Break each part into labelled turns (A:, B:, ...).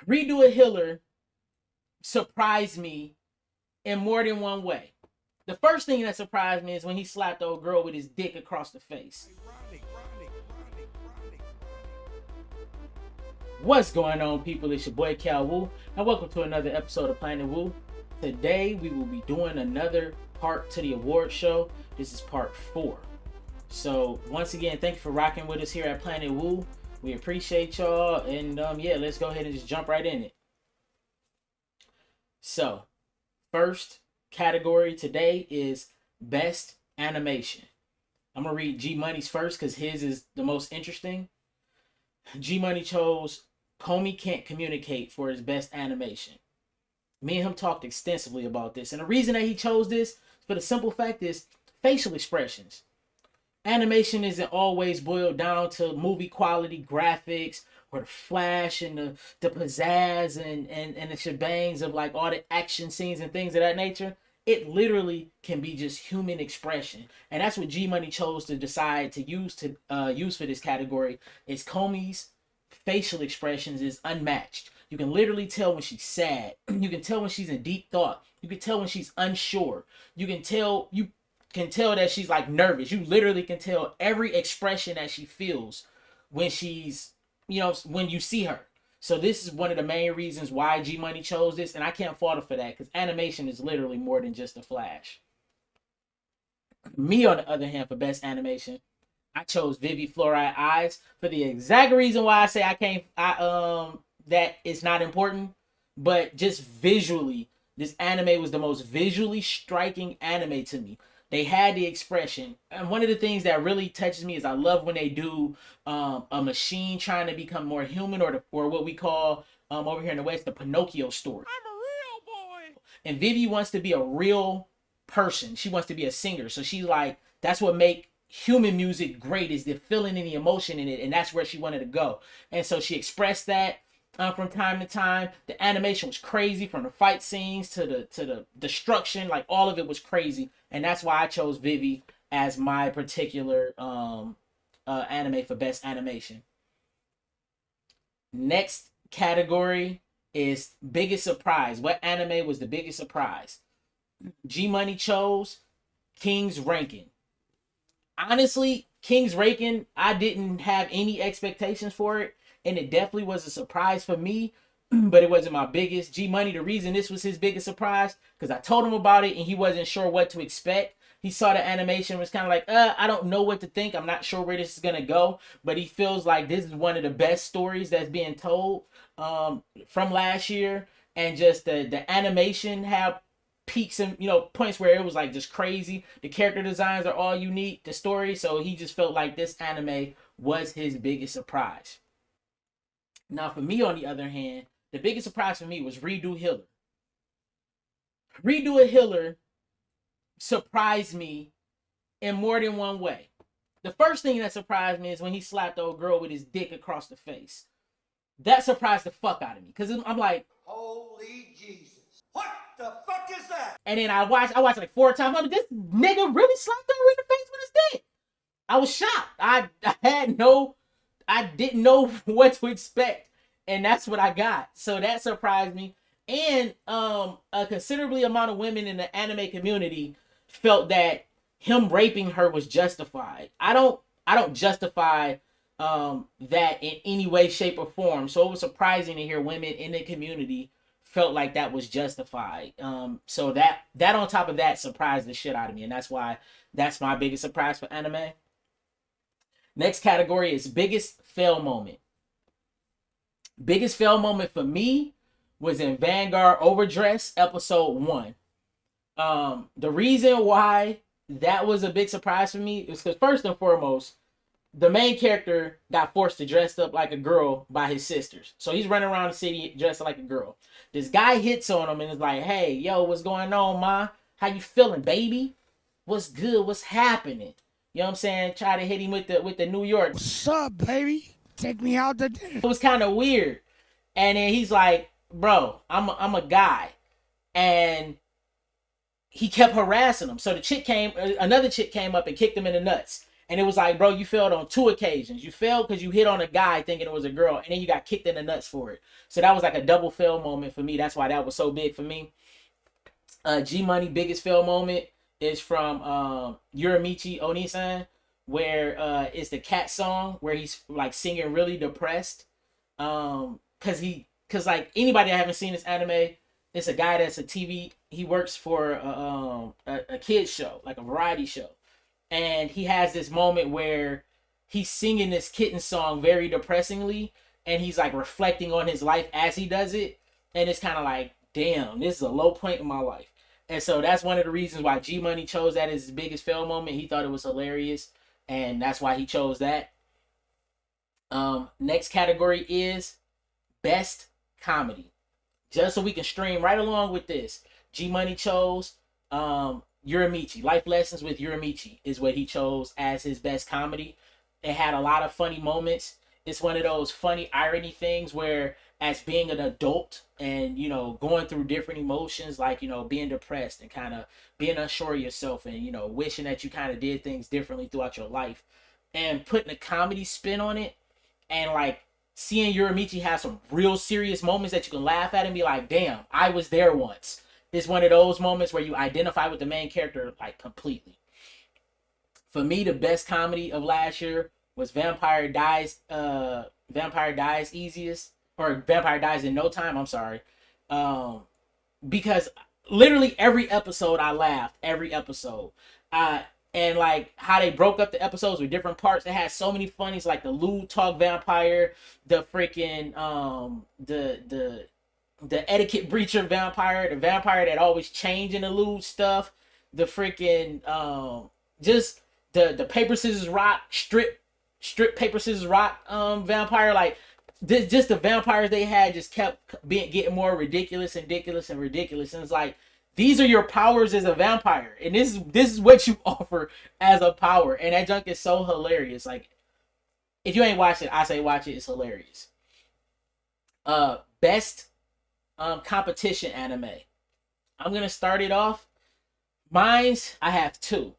A: Redo a Healer surprised me in more than one way. The first thing that surprised me is when he slapped the old girl with his dick across the face. What's going on, people? It's your boy calwu, and welcome to another episode of planetwu. Today we will be doing another part to the award show. This is part 4. So once again, thank you for rocking with us here at planetwu. We appreciate y'all, and yeah, let's go ahead and just jump right in it. So first category today is best animation. I'm gonna read G Money's first because his is the most interesting. G Money chose Comey Can't Communicate for his best animation. Me and him talked extensively about this, and the reason that he chose this, for the simple fact is facial expressions. Animation isn't always boiled down to movie quality graphics or the flash and the pizzazz and the shebangs of like all the action scenes and things of that nature. It literally can be just human expression, and that's what G Money chose to decide to use for this category. Is Comey's facial expressions is unmatched. You can literally tell when she's sad. You can tell when she's in deep thought. You can tell when she's unsure. You can tell that she's like nervous. You literally can tell every expression that she feels when she's, when you see her. So this is one of the main reasons why G Money chose this, and I can't fault her for that because animation is literally more than just a flash. Me, on the other hand, for best animation, I chose Vivi Fluoride Eyes for the exact reason why I say that it's not important, but just visually, this anime was the most visually striking anime to me. They had the expression, and one of the things that really touches me is I love when they do a machine trying to become more human, or what we call over here in the West the Pinocchio story. I'm a real boy. And Vivi wants to be a real person. She wants to be a singer, so she's like, that's what make human music great, is the feeling and the emotion in it, and that's where she wanted to go. And so she expressed that from time to time. The animation was crazy, from the fight scenes to the destruction. Like, all of it was crazy, and that's why I chose Vivi as my particular anime for best animation. Next category is biggest surprise. What anime was the biggest surprise? G Money chose King's Ranking. Honestly, King's Ranking, I didn't have any expectations for it, and it definitely was a surprise for me, but it wasn't my biggest. G Money, the reason this was his biggest surprise, because I told him about it and he wasn't sure what to expect. He saw the animation, was kind of like, I don't know what to think. I'm not sure where this is going to go, but he feels like this is one of the best stories that's being told from last year, and just the animation have peaks and points where it was like just crazy. The character designs are all unique, the story, so he just felt like this anime was his biggest surprise. Now for me, on the other hand, the biggest surprise for me was Redo Healer. Redo a Healer surprised me in more than one way. The first thing that surprised me is when he slapped the old girl with his dick across the face. That surprised the fuck out of me, because I'm like, holy Jesus, what the fuck is that? And then I watched like 4 times. I'm like, this nigga really slapped her in the face with his dick. I was shocked. I didn't know what to expect, and that's what I got. So that surprised me. And a considerably amount of women in the anime community felt that him raping her was justified. I don't justify that in any way, shape, or form. So it was surprising to hear women in the community felt like that was justified. So that on top of that surprised the shit out of me, and that's why that's my biggest surprise for anime. Next category is biggest fail moment. Biggest fail moment for me was in Vanguard Overdress episode 1. The reason why that was a big surprise for me is because, first and foremost, the main character got forced to dress up like a girl by his sisters. So he's running around the city dressed like a girl. This guy hits on him and is like, hey, yo, what's going on, ma? How you feeling, baby? What's good? What's happening? You know what I'm saying? Try to hit him with the New York.
B: What's up, baby? Take me out to dinner.
A: It was kind of weird. And then he's like, bro, I'm a guy. And he kept harassing him. So another chick came up and kicked him in the nuts. And it was like, bro, you failed on 2 occasions. You failed because you hit on a guy thinking it was a girl, and then you got kicked in the nuts for it. So that was like a double fail moment for me. That's why that was so big for me. G Money biggest fail moment is from Uramichi Onisan, where it's the cat song where he's like singing really depressed. Cause like anybody that haven't seen this anime, it's a guy that's a TV. He works for a kids show, like a variety show, and he has this moment where he's singing this kitten song very depressingly, and he's like reflecting on his life as he does it, and it's kind of like, damn, this is a low point in my life. And so that's one of the reasons why G Money chose that as his biggest fail moment. He thought it was hilarious, and that's why he chose that. Next category is best comedy. Just so we can stream right along with this, G Money chose Uramichi. Life Lessons with Uramichi is what he chose as his best comedy. It had a lot of funny moments. It's one of those funny irony things where, as being an adult and, you know, going through different emotions, like, you know, being depressed and kind of being unsure of yourself and, you know, wishing that you kind of did things differently throughout your life, and putting a comedy spin on it, and like seeing Uramichi have some real serious moments that you can laugh at and be like, damn, I was there once. It's one of those moments where you identify with the main character like completely. For me, the best comedy of last year was Vampire Dies Easiest, or Vampire Dies in No Time. I'm sorry, because literally every episode I laughed. Every episode, and like how they broke up the episodes with different parts. It had so many funnies, like the lewd talk vampire, the freaking the etiquette breacher vampire, the vampire that always changing the lewd stuff, the freaking just the paper scissors rock strip paper scissors rock vampire. Like just the vampires they had just kept getting more ridiculous and ridiculous and ridiculous. And it's like, these are your powers as a vampire, and this is what you offer as a power. And that junk is so hilarious. Like, if you ain't watched it, I say watch it. It's hilarious. Best competition anime. I'm gonna start it off. Mine's, I have two.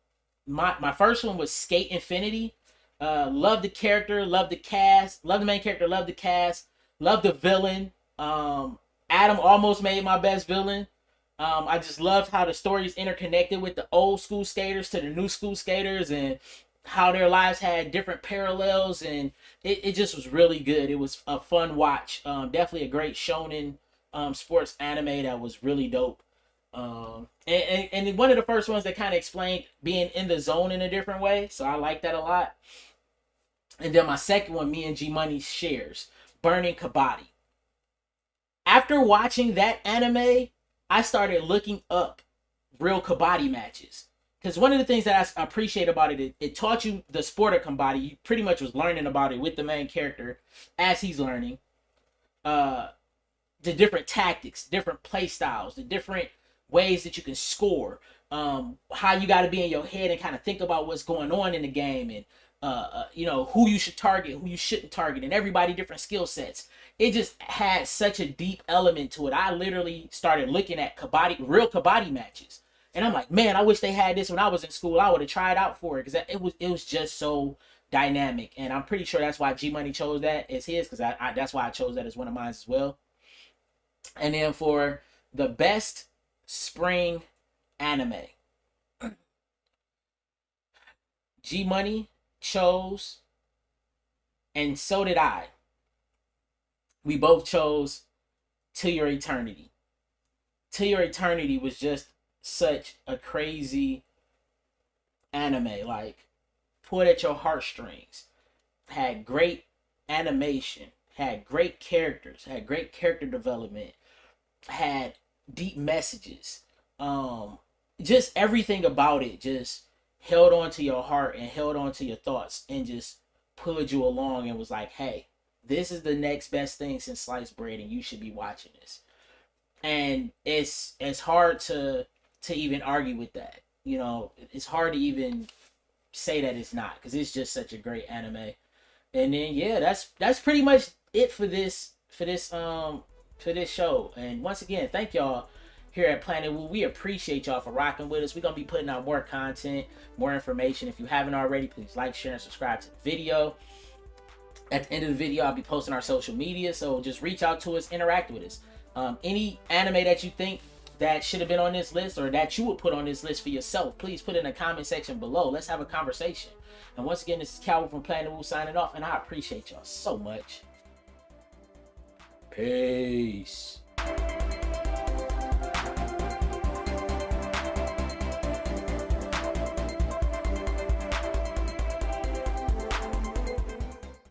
A: My first one was Skate Infinity. Love the character, love the cast, love the main character, love the cast, love the villain. Adam almost made my best villain. I just loved how the story is interconnected with the old school skaters to the new school skaters, and how their lives had different parallels, and it just was really good. It was a fun watch. Definitely a great shonen sports anime that was really dope. And one of the first ones that kind of explained being in the zone in a different way, so I like that a lot. And then my second one, me and G Money shares, Burning Kabaddi. After watching that anime, I started looking up real Kabaddi matches. Because one of the things that I appreciate about it, it taught you the sport of Kabaddi. You pretty much was learning about it with the main character as he's learning. The different tactics, different play styles, the different ways that you can score. How you got to be in your head and kind of think about what's going on in the game, and you know, who you should target, who you shouldn't target, and everybody different skill sets. It just had such a deep element to it. I literally started looking at real Kabaddi matches, and I'm like, man, I wish they had this when I was in school. I would have tried out for it, because it was just so dynamic, and I'm pretty sure that's why G Money chose that as his, because that's why I chose that as one of mine as well. And then for the best spring anime, G Money chose, and so did I. We both chose To Your Eternity. To Your Eternity was just such a crazy anime. Like, pulled at your heartstrings. Had great animation. Had great characters. Had great character development. Had deep messages. Just everything about it just held on to your heart and held on to your thoughts and just pulled you along and was like, hey, this is the next best thing since sliced bread, and you should be watching this. And it's hard to even argue with that. You know, it's hard to even say that it's not, because it's just such a great anime. And then yeah, that's pretty much it for this show. And once again, thank y'all here at planetwu. We appreciate y'all for rocking with us. We're going to be putting out more content, more information. If you haven't already, please like, share, and subscribe to the video. At the end of the video, I'll be posting our social media, so just reach out to us, interact with us. Any anime that you think that should have been on this list or that you would put on this list for yourself, please put it in the comment section below. Let's have a conversation. And once again, this is Calwu from planetwu signing off, and I appreciate y'all so much. Peace.